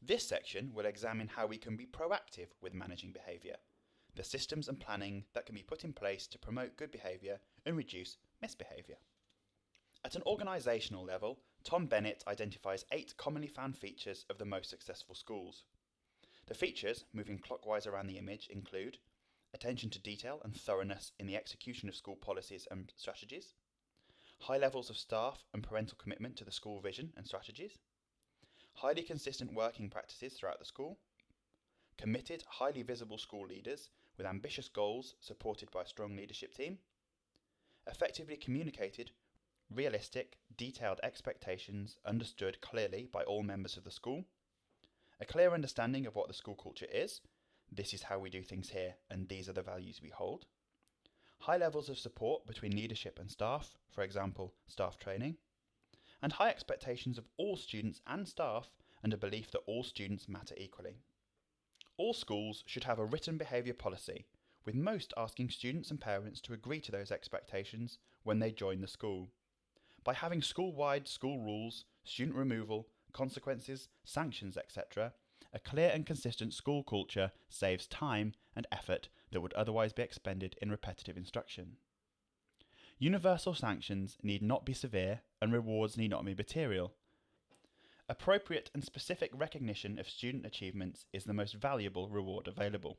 This section will examine how we can be proactive with managing behaviour, the systems and planning that can be put in place to promote good behaviour and reduce misbehaviour. At an organisational level, Tom Bennett identifies 8 commonly found features of the most successful schools. The features, moving clockwise around the image, include attention to detail and thoroughness in the execution of school policies and strategies, high levels of staff and parental commitment to the school vision and strategies, highly consistent working practices throughout the school, committed, highly visible school leaders with ambitious goals supported by a strong leadership team, effectively communicated, realistic, detailed expectations understood clearly by all members of the school, a clear understanding of what the school culture is, this is how we do things here and these are the values we hold, high levels of support between leadership and staff, for example, staff training, and high expectations of all students and staff and a belief that all students matter equally. All schools should have a written behaviour policy, with most asking students and parents to agree to those expectations when they join the school. By having school-wide school rules, student removal, consequences, sanctions, etc., a clear and consistent school culture saves time and effort that would otherwise be expended in repetitive instruction. Universal sanctions need not be severe and rewards need not be material. Appropriate and specific recognition of student achievements is the most valuable reward available.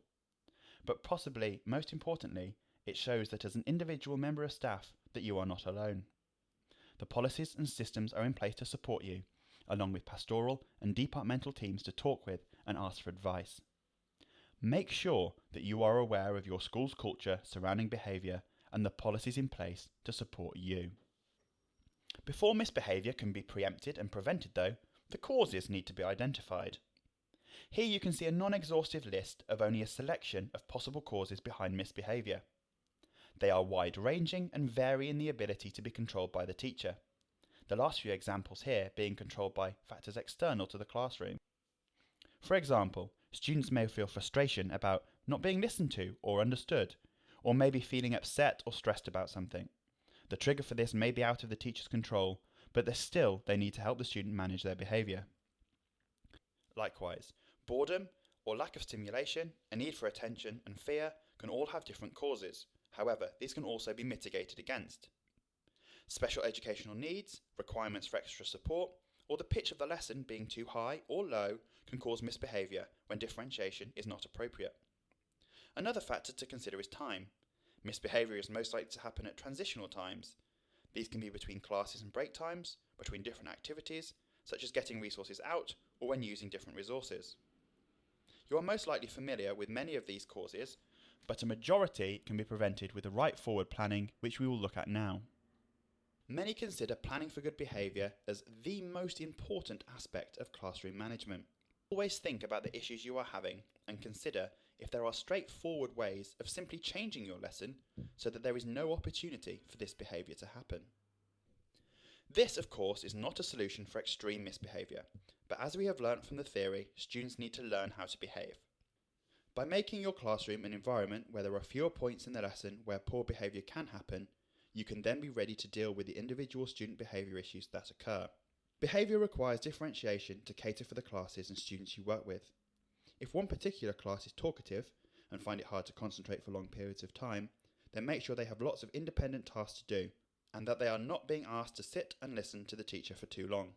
But possibly most importantly, it shows that as an individual member of staff that you are not alone. The policies and systems are in place to support you, along with pastoral and departmental teams to talk with and ask for advice. Make sure that you are aware of your school's culture surrounding behaviour and the policies in place to support you. Before misbehaviour can be preempted and prevented though, the causes need to be identified. Here you can see a non-exhaustive list of only a selection of possible causes behind misbehaviour. They are wide-ranging and vary in the ability to be controlled by the teacher. The last few examples here being controlled by factors external to the classroom. For example, students may feel frustration about not being listened to or understood, or maybe feeling upset or stressed about something. The trigger for this may be out of the teacher's control, but they need to help the student manage their behaviour. Likewise, boredom or lack of stimulation, a need for attention and fear can all have different causes. However, these can also be mitigated against. Special educational needs, requirements for extra support, or the pitch of the lesson being too high or low can cause misbehaviour when differentiation is not appropriate. Another factor to consider is time. Misbehaviour is most likely to happen at transitional times. These can be between classes and break times, between different activities, such as getting resources out or when using different resources. You are most likely familiar with many of these causes, but a majority can be prevented with the right forward planning, which we will look at now. Many consider planning for good behaviour as the most important aspect of classroom management. Always think about the issues you are having and consider if there are straightforward ways of simply changing your lesson so that there is no opportunity for this behaviour to happen. This, of course, is not a solution for extreme misbehaviour, but as we have learnt from the theory, students need to learn how to behave. By making your classroom an environment where there are fewer points in the lesson where poor behaviour can happen, you can then be ready to deal with the individual student behaviour issues that occur. Behaviour requires differentiation to cater for the classes and students you work with. If one particular class is talkative and find it hard to concentrate for long periods of time, then make sure they have lots of independent tasks to do, and that they are not being asked to sit and listen to the teacher for too long.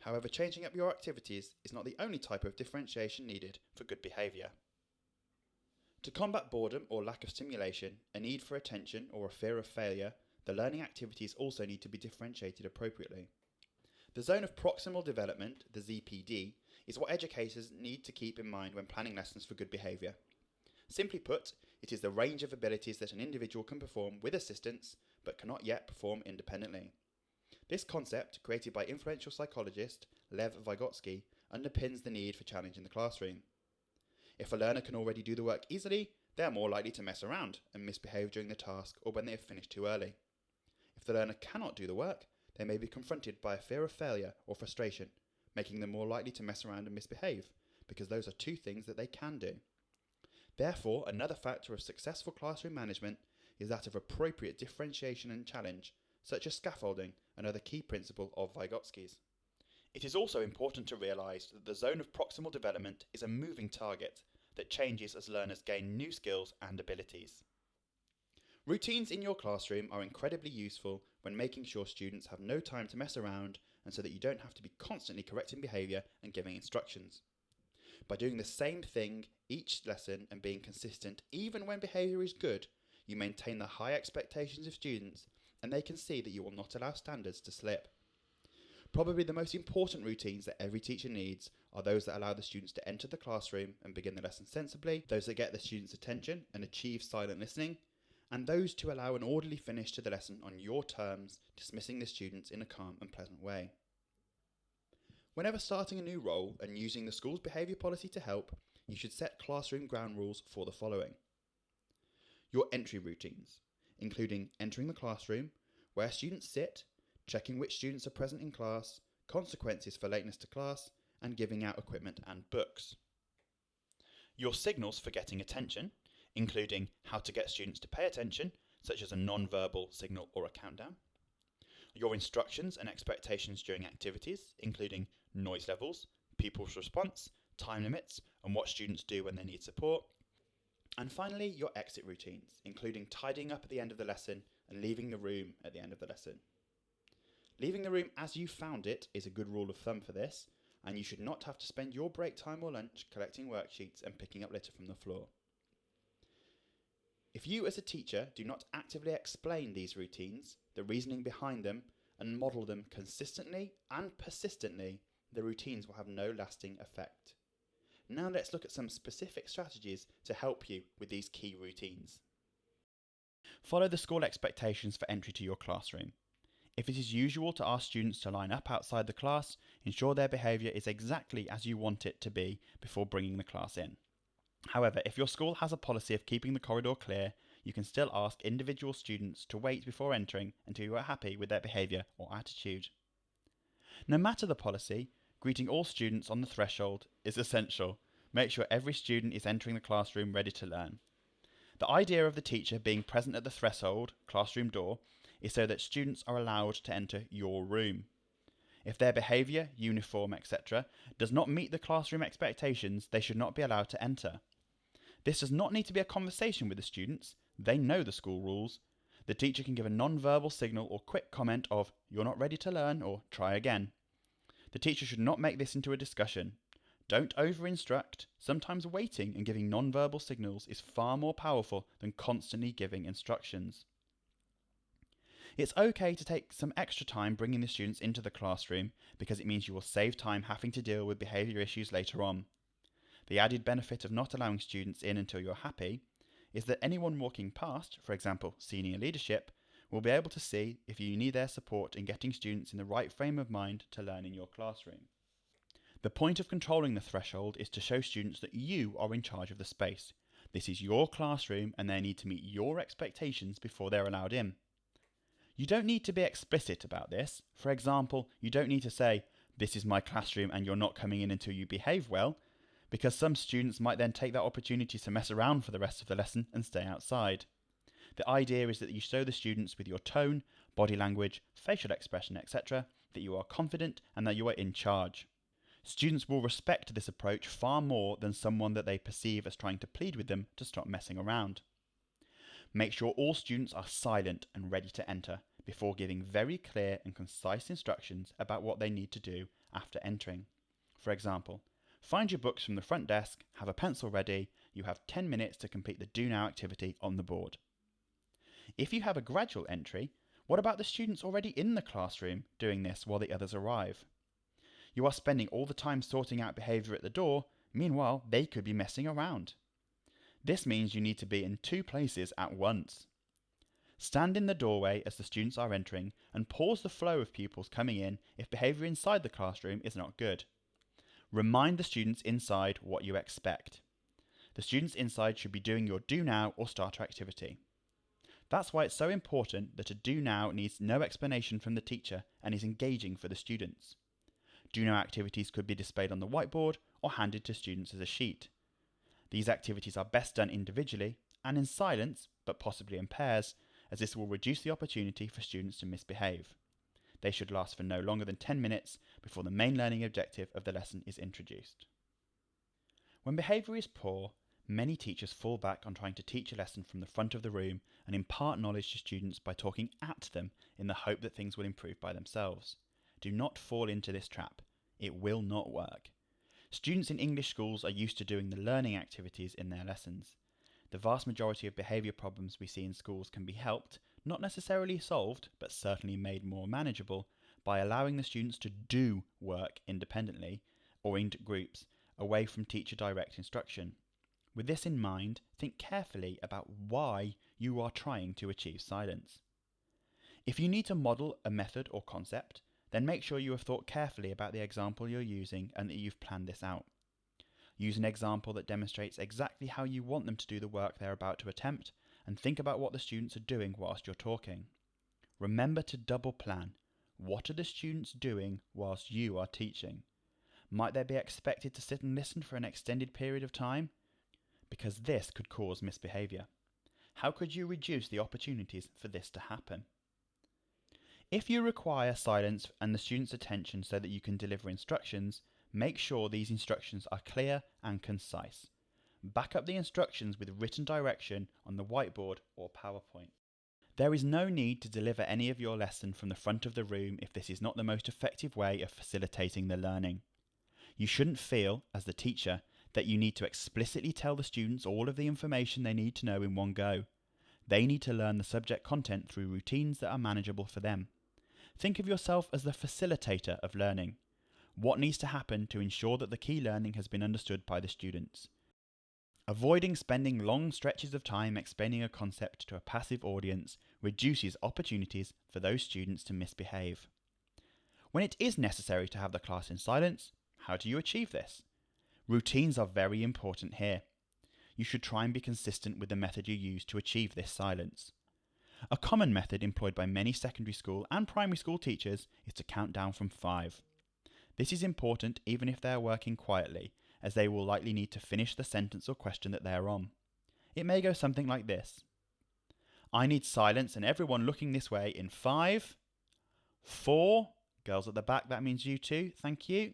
However, changing up your activities is not the only type of differentiation needed for good behaviour. To combat boredom or lack of stimulation, a need for attention or a fear of failure, the learning activities also need to be differentiated appropriately. The zone of proximal development, the ZPD, is what educators need to keep in mind when planning lessons for good behaviour. Simply put, it is the range of abilities that an individual can perform with assistance but cannot yet perform independently. This concept, created by influential psychologist Lev Vygotsky, underpins the need for challenge in the classroom. If a learner can already do the work easily, they are more likely to mess around and misbehave during the task or when they have finished too early. If the learner cannot do the work, they may be confronted by a fear of failure or frustration, making them more likely to mess around and misbehave, because those are two things that they can do. Therefore, another factor of successful classroom management is that of appropriate differentiation and challenge, such as scaffolding, another key principle of Vygotsky's. It is also important to realise that the zone of proximal development is a moving target that changes as learners gain new skills and abilities. Routines in your classroom are incredibly useful when making sure students have no time to mess around and so that you don't have to be constantly correcting behaviour and giving instructions. By doing the same thing each lesson and being consistent even when behaviour is good, you maintain the high expectations of students and they can see that you will not allow standards to slip. Probably the most important routines that every teacher needs are those that allow the students to enter the classroom and begin the lesson sensibly, those that get the students' attention and achieve silent listening, and those to allow an orderly finish to the lesson on your terms, dismissing the students in a calm and pleasant way. Whenever starting a new role and using the school's behaviour policy to help, you should set classroom ground rules for the following. Your entry routines, including entering the classroom, where students sit, checking which students are present in class, consequences for lateness to class, and giving out equipment and books. Your signals for getting attention, including how to get students to pay attention, such as a non-verbal signal or a countdown. Your instructions and expectations during activities, including noise levels, pupils' response, time limits, and what students do when they need support. And finally, your exit routines, including tidying up at the end of the lesson and leaving the room at the end of the lesson. Leaving the room as you found it is a good rule of thumb for this, and you should not have to spend your break time or lunch collecting worksheets and picking up litter from the floor. If you as a teacher do not actively explain these routines, the reasoning behind them, and model them consistently and persistently, the routines will have no lasting effect. Now let's look at some specific strategies to help you with these key routines. Follow the school expectations for entry to your classroom. If it is usual to ask students to line up outside the class, ensure their behaviour is exactly as you want it to be before bringing the class in. However, if your school has a policy of keeping the corridor clear, you can still ask individual students to wait before entering until you are happy with their behaviour or attitude. No matter the policy, greeting all students on the threshold is essential. Make sure every student is entering the classroom ready to learn. The idea of the teacher being present at the threshold, classroom door, is so that students are allowed to enter your room. If their behaviour, uniform, etc. does not meet the classroom expectations, they should not be allowed to enter. This does not need to be a conversation with the students. They know the school rules. The teacher can give a non-verbal signal or quick comment of, "You're not ready to learn," or "Try again." The teacher should not make this into a discussion. Don't over-instruct. Sometimes waiting and giving non-verbal signals is far more powerful than constantly giving instructions. It's okay to take some extra time bringing the students into the classroom because it means you will save time having to deal with behaviour issues later on. The added benefit of not allowing students in until you're happy is that anyone walking past, for example senior leadership, will be able to see if you need their support in getting students in the right frame of mind to learn in your classroom. The point of controlling the threshold is to show students that you are in charge of the space. This is your classroom and they need to meet your expectations before they're allowed in. You don't need to be explicit about this. For example, you don't need to say, "This is my classroom and you're not coming in until you behave well," because some students might then take that opportunity to mess around for the rest of the lesson and stay outside. The idea is that you show the students with your tone, body language, facial expression, etc., that you are confident and that you are in charge. Students will respect this approach far more than someone that they perceive as trying to plead with them to stop messing around. Make sure all students are silent and ready to enter before giving very clear and concise instructions about what they need to do after entering. For example, find your books from the front desk, have a pencil ready, you have 10 minutes to complete the Do Now activity on the board. If you have a gradual entry, what about the students already in the classroom doing this while the others arrive? You are spending all the time sorting out behaviour at the door, meanwhile they could be messing around. This means you need to be in two places at once. Stand in the doorway as the students are entering and pause the flow of pupils coming in if behaviour inside the classroom is not good. Remind the students inside what you expect. The students inside should be doing your Do Now or Starter activity. That's why it's so important that a Do Now needs no explanation from the teacher and is engaging for the students. Do Now activities could be displayed on the whiteboard or handed to students as a sheet. These activities are best done individually and in silence, but possibly in pairs, as this will reduce the opportunity for students to misbehave. they should last for no longer than 10 minutes before the main learning objective of the lesson is introduced. When behaviour is poor, many teachers fall back on trying to teach a lesson from the front of the room and impart knowledge to students by talking at them in the hope that things will improve by themselves. Do not fall into this trap. It will not work. Students in English schools are used to doing the learning activities in their lessons. The vast majority of behaviour problems we see in schools can be helped, not necessarily solved, but certainly made more manageable, by allowing the students to do work independently or in groups, away from teacher direct instruction. With this in mind, think carefully about why you are trying to achieve silence. If you need to model a method or concept, then make sure you have thought carefully about the example you're using and that you've planned this out. Use an example that demonstrates exactly how you want them to do the work they're about to attempt, and think about what the students are doing whilst you're talking. Remember to double plan. What are the students doing whilst you are teaching? Might they be expected to sit and listen for an extended period of time? Because this could cause misbehaviour. How could you reduce the opportunities for this to happen? If you require silence and the student's attention so that you can deliver instructions, make sure these instructions are clear and concise. Back up the instructions with written direction on the whiteboard or PowerPoint. There is no need to deliver any of your lesson from the front of the room if this is not the most effective way of facilitating the learning. You shouldn't feel, as the teacher, that you need to explicitly tell the students all of the information they need to know in one go. They need to learn the subject content through routines that are manageable for them. Think of yourself as the facilitator of learning. What needs to happen to ensure that the key learning has been understood by the students? Avoiding spending long stretches of time explaining a concept to a passive audience reduces opportunities for those students to misbehave. When it is necessary to have the class in silence, how do you achieve this? Routines are very important here. You should try and be consistent with the method you use to achieve this silence. A common method employed by many secondary school and primary school teachers is to count down from 5. This is important even if they are working quietly, as they will likely need to finish the sentence or question that they are on. It may go something like this. I need silence and everyone looking this way in 5, 4, girls at the back, that means you too, thank you.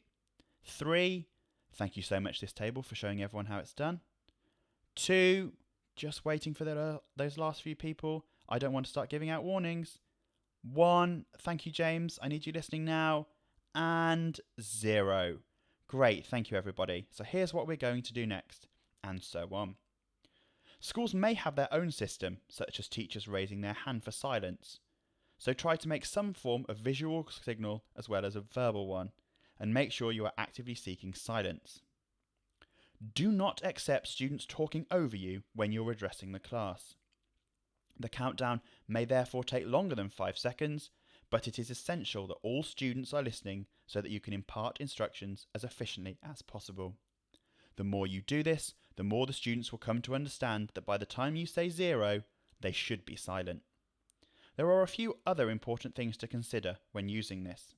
3, thank you so much this table for showing everyone how it's done. 2, just waiting for those last few people. I don't want to start giving out warnings. 1, thank you James, I need you listening now. And 0. Great, thank you everybody. So here's what we're going to do next, and so on. Schools may have their own system, such as teachers raising their hand for silence. So try to make some form of visual signal as well as a verbal one, and make sure you are actively seeking silence. Do not accept students talking over you when you're addressing the class. The countdown may therefore take longer than 5 seconds, but it is essential that all students are listening so that you can impart instructions as efficiently as possible. The more you do this, the more the students will come to understand that by the time you say 0, they should be silent. There are a few other important things to consider when using this.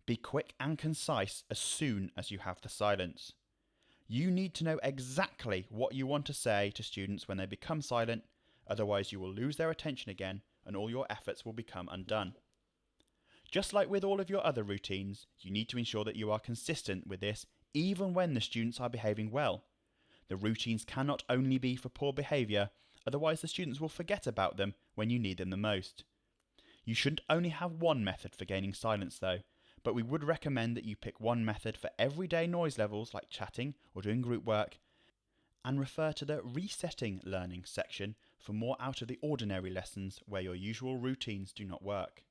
Be quick and concise as soon as you have the silence. You need to know exactly what you want to say to students when they become silent, otherwise you will lose their attention again and all your efforts will become undone. Just like with all of your other routines, you need to ensure that you are consistent with this even when the students are behaving well. The routines cannot only be for poor behaviour, otherwise the students will forget about them when you need them the most. You shouldn't only have one method for gaining silence though, but we would recommend that you pick one method for everyday noise levels like chatting or doing group work, and refer to the resetting learning section for more out of the ordinary lessons where your usual routines do not work.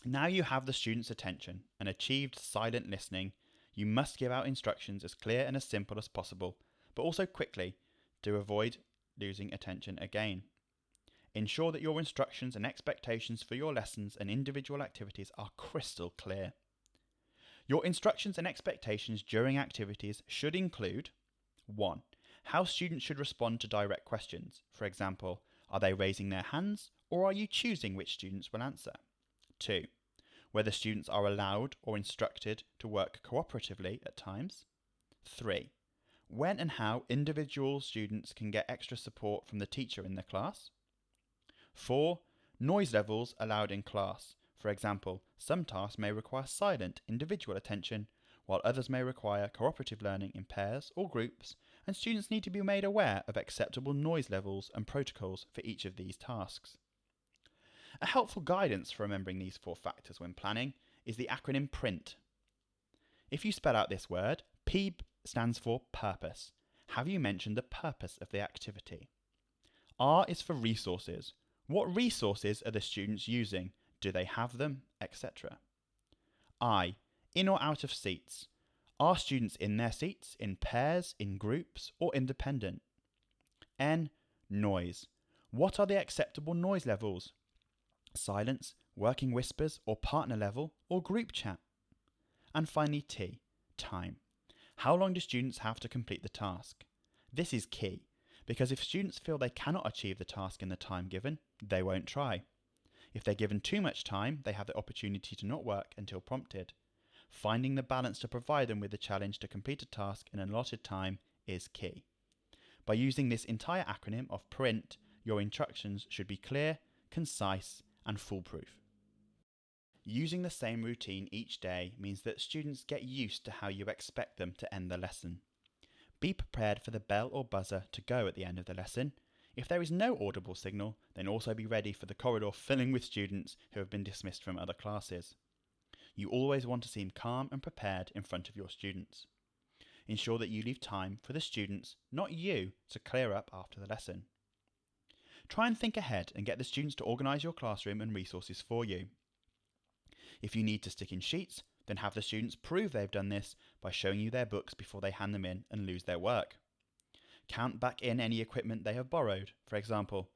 Now you have the students' attention and achieved silent listening, you must give out instructions as clear and as simple as possible, but also quickly to avoid losing attention again. Ensure that your instructions and expectations for your lessons and individual activities are crystal clear. Your instructions and expectations during activities should include 1. How students should respond to direct questions. For example, are they raising their hands or are you choosing which students will answer? 2. Whether students are allowed or instructed to work cooperatively at times. 3. When and how individual students can get extra support from the teacher in the class. 4. Noise levels allowed in class. For example, some tasks may require silent, individual attention, while others may require cooperative learning in pairs or groups, and students need to be made aware of acceptable noise levels and protocols for each of these tasks. A helpful guidance for remembering these 4 factors when planning is the acronym PRINT. If you spell out this word, P stands for purpose. Have you mentioned the purpose of the activity? R is for resources. What resources are the students using? Do they have them? Etc. I, in or out of seats. Are students in their seats, in pairs, in groups, or independent? N, noise. What are the acceptable noise levels? Silence, working whispers, or partner level, or group chat? And finally T, time. How long do students have to complete the task? This is key, because if students feel they cannot achieve the task in the time given, they won't try. If they're given too much time, they have the opportunity to not work until prompted. Finding the balance to provide them with the challenge to complete a task in an allotted time is key. By using this entire acronym of PRINT, your instructions should be clear, concise, and foolproof. Using the same routine each day means that students get used to how you expect them to end the lesson. Be prepared for the bell or buzzer to go at the end of the lesson. If there is no audible signal, then also be ready for the corridor filling with students who have been dismissed from other classes. You always want to seem calm and prepared in front of your students. Ensure that you leave time for the students, not you, to clear up after the lesson. Try and think ahead and get the students to organise your classroom and resources for you. If you need to stick in sheets, then have the students prove they've done this by showing you their books before they hand them in and lose their work. Count back in any equipment they have borrowed. For example,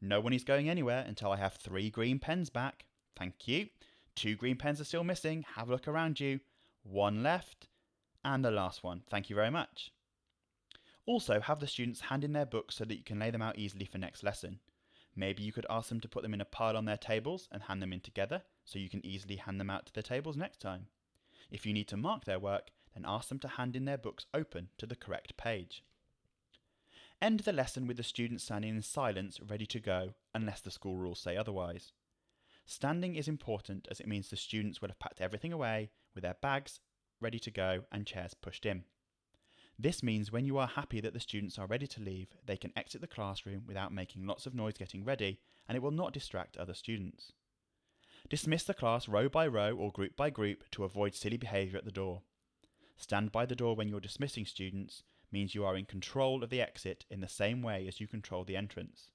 no one is going anywhere until I have 3 green pens back. Thank you. 2 green pens are still missing. Have a look around you. 1 left. And the last one. Thank you very much. Also, have the students hand in their books so that you can lay them out easily for next lesson. Maybe you could ask them to put them in a pile on their tables and hand them in together so you can easily hand them out to their tables next time. If you need to mark their work, then ask them to hand in their books open to the correct page. End the lesson with the students standing in silence ready to go unless the school rules say otherwise. Standing is important as it means the students will have packed everything away with their bags ready to go and chairs pushed in. This means when you are happy that the students are ready to leave, they can exit the classroom without making lots of noise getting ready, and it will not distract other students. Dismiss the class row by row or group by group to avoid silly behaviour at the door. Stand by the door when you're dismissing students means you are in control of the exit in the same way as you control the entrance.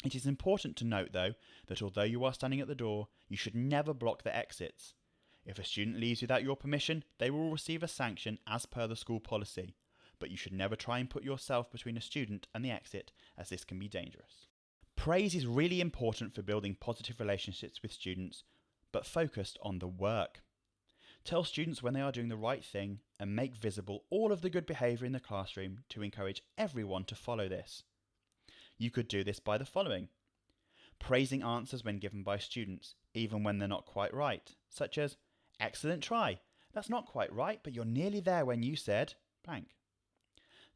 It is important to note though that although you are standing at the door, you should never block the exits. If a student leaves without your permission, they will receive a sanction as per the school policy, but you should never try and put yourself between a student and the exit, as this can be dangerous. Praise is really important for building positive relationships with students, but focused on the work. Tell students when they are doing the right thing and make visible all of the good behaviour in the classroom to encourage everyone to follow this. You could do this by the following. Praising answers when given by students, even when they're not quite right, such as, "Excellent try. That's not quite right, but you're nearly there when you said blank."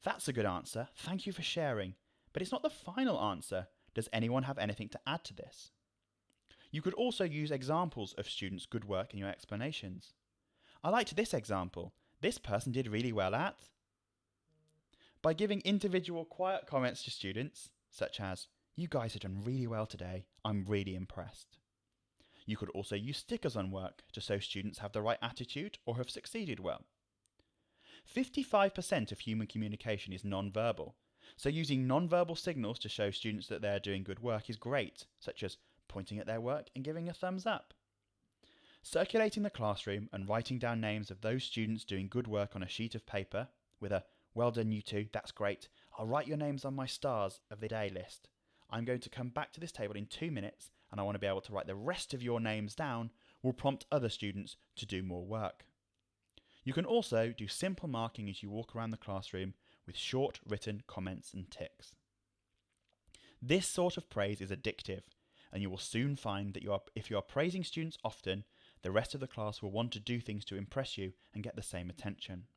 "That's a good answer. Thank you for sharing. But it's not the final answer. Does anyone have anything to add to this?" You could also use examples of students' good work in your explanations. "I liked this example. This person did really well at..." By giving individual quiet comments to students, such as, "You guys have done really well today. I'm really impressed." You could also use stickers on work to show students have the right attitude or have succeeded well. 55% of human communication is non-verbal, so using non-verbal signals to show students that they are doing good work is great, such as pointing at their work and giving a thumbs up. Circulating the classroom and writing down names of those students doing good work on a sheet of paper with a "Well done you two, that's great. I'll write your names on my stars of the day list. I'm going to come back to this table in 2 minutes and I want to be able to write the rest of your names down," will prompt other students to do more work. You can also do simple marking as you walk around the classroom with short written comments and ticks. This sort of praise is addictive, and you will soon find that if you are praising students often, the rest of the class will want to do things to impress you and get the same attention.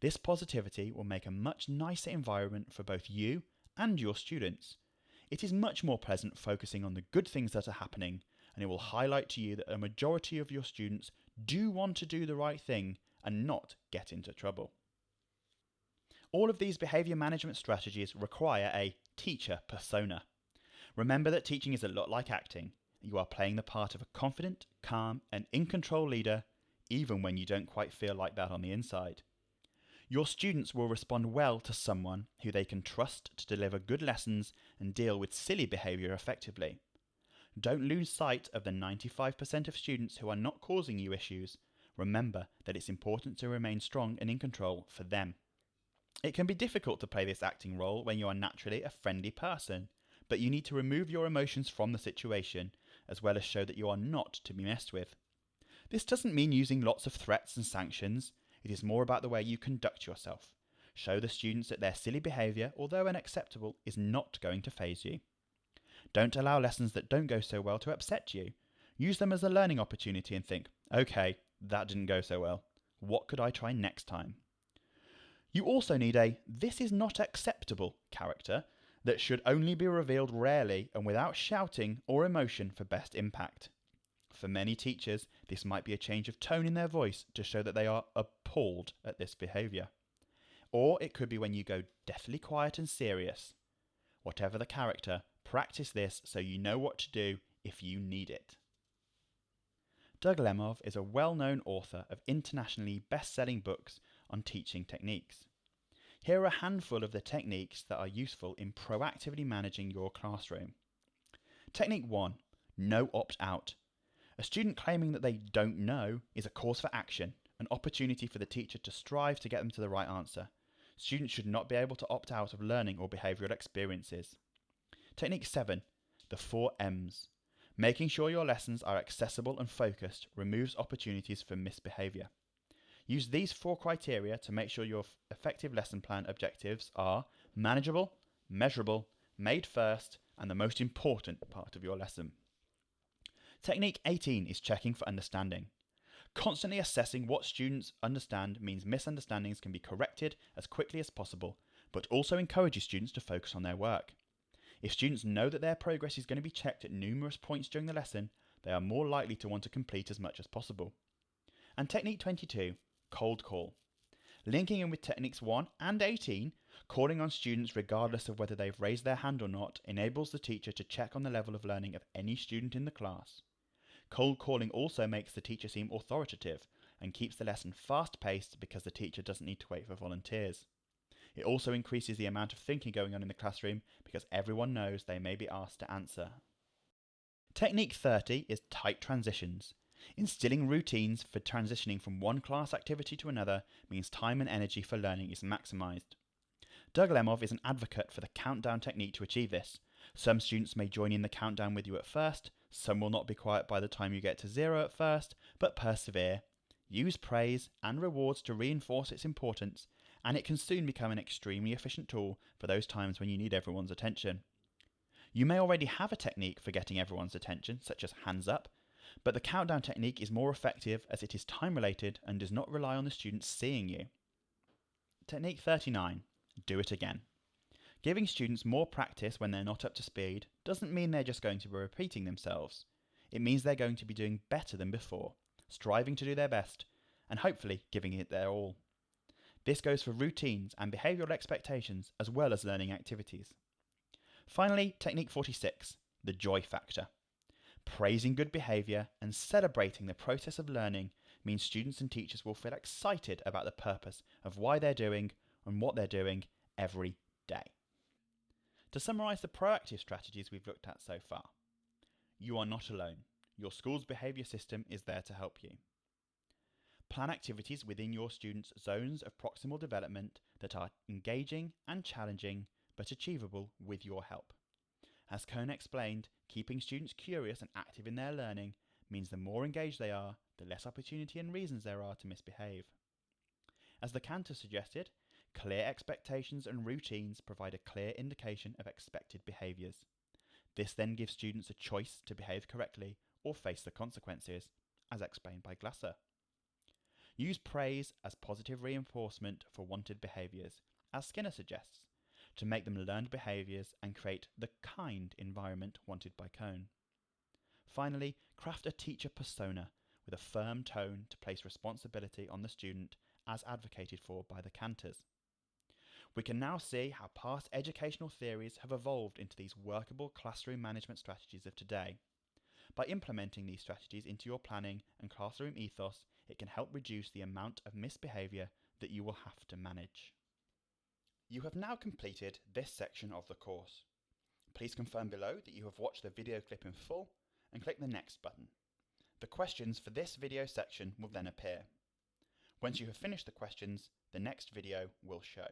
This positivity will make a much nicer environment for both you and your students. It is much more pleasant focusing on the good things that are happening and it will highlight to you that a majority of your students do want to do the right thing and not get into trouble. All of these behaviour management strategies require a teacher persona. Remember that teaching is a lot like acting. You are playing the part of a confident, calm, and in control leader, even when you don't quite feel like that on the inside. Your students will respond well to someone who they can trust to deliver good lessons and deal with silly behaviour effectively. Don't lose sight of the 95% of students who are not causing you issues. Remember that it's important to remain strong and in control for them. It can be difficult to play this acting role when you are naturally a friendly person, but you need to remove your emotions from the situation, as well as show that you are not to be messed with. This doesn't mean using lots of threats and sanctions. It is more about the way you conduct yourself. Show the students that their silly behaviour, although unacceptable, is not going to faze you. Don't allow lessons that don't go so well to upset you. Use them as a learning opportunity and think, okay, that didn't go so well. What could I try next time? You also need a "this is not acceptable" character that should only be revealed rarely and without shouting or emotion for best impact. For many teachers, this might be a change of tone in their voice to show that they are appalled at this behaviour. Or it could be when you go deathly quiet and serious. Whatever the character, practice this so you know what to do if you need it. Doug Lemov is a well-known author of internationally best-selling books on teaching techniques. Here are a handful of the techniques that are useful in proactively managing your classroom. Technique 1. No opt-out. A student claiming that they don't know is a cause for action, an opportunity for the teacher to strive to get them to the right answer. Students should not be able to opt out of learning or behavioural experiences. Technique 7. The 4 M's. Making sure your lessons are accessible and focused removes opportunities for misbehaviour. Use these 4 criteria to make sure your effective lesson plan objectives are manageable, measurable, made first, and the most important part of your lesson. Technique 18 is checking for understanding. Constantly assessing what students understand means misunderstandings can be corrected as quickly as possible, but also encourages students to focus on their work. If students know that their progress is going to be checked at numerous points during the lesson, they are more likely to want to complete as much as possible. And technique 22, cold call. Linking in with techniques 1 and 18, calling on students regardless of whether they've raised their hand or not enables the teacher to check on the level of learning of any student in the class. Cold calling also makes the teacher seem authoritative and keeps the lesson fast-paced because the teacher doesn't need to wait for volunteers. It also increases the amount of thinking going on in the classroom because everyone knows they may be asked to answer. Technique 30 is tight transitions. Instilling routines for transitioning from one class activity to another means time and energy for learning is maximised. Doug Lemov is an advocate for the countdown technique to achieve this. Some students may join in the countdown with you at first, some will not be quiet by the time you get to 0 at first, but persevere. Use praise and rewards to reinforce its importance, and it can soon become an extremely efficient tool for those times when you need everyone's attention. You may already have a technique for getting everyone's attention, such as hands up, but the countdown technique is more effective as it is time related and does not rely on the students seeing you. Technique 39. Do it again. Giving students more practice when they're not up to speed doesn't mean they're just going to be repeating themselves. It means they're going to be doing better than before, striving to do their best, and hopefully giving it their all. This goes for routines and behavioural expectations as well as learning activities. Finally, technique 46, the joy factor. Praising good behaviour and celebrating the process of learning means students and teachers will feel excited about the purpose of why they're doing and what they're doing every day. To summarise the proactive strategies we've looked at so far, you are not alone. Your school's behaviour system is there to help you. Plan activities within your students' zones of proximal development that are engaging and challenging but achievable with your help. As Cohn explained, keeping students curious and active in their learning means the more engaged they are, the less opportunity and reasons there are to misbehave. As the cantor suggested, clear expectations and routines provide a clear indication of expected behaviours. This then gives students a choice to behave correctly or face the consequences, as explained by Glasser. Use praise as positive reinforcement for wanted behaviours, as Skinner suggests, to make them learned behaviours and create the kind environment wanted by Cohn. Finally, craft a teacher persona with a firm tone to place responsibility on the student as advocated for by the Cantors. We can now see how past educational theories have evolved into these workable classroom management strategies of today. By implementing these strategies into your planning and classroom ethos, it can help reduce the amount of misbehaviour that you will have to manage. You have now completed this section of the course. Please confirm below that you have watched the video clip in full and click the next button. The questions for this video section will then appear. Once you have finished the questions, the next video will show.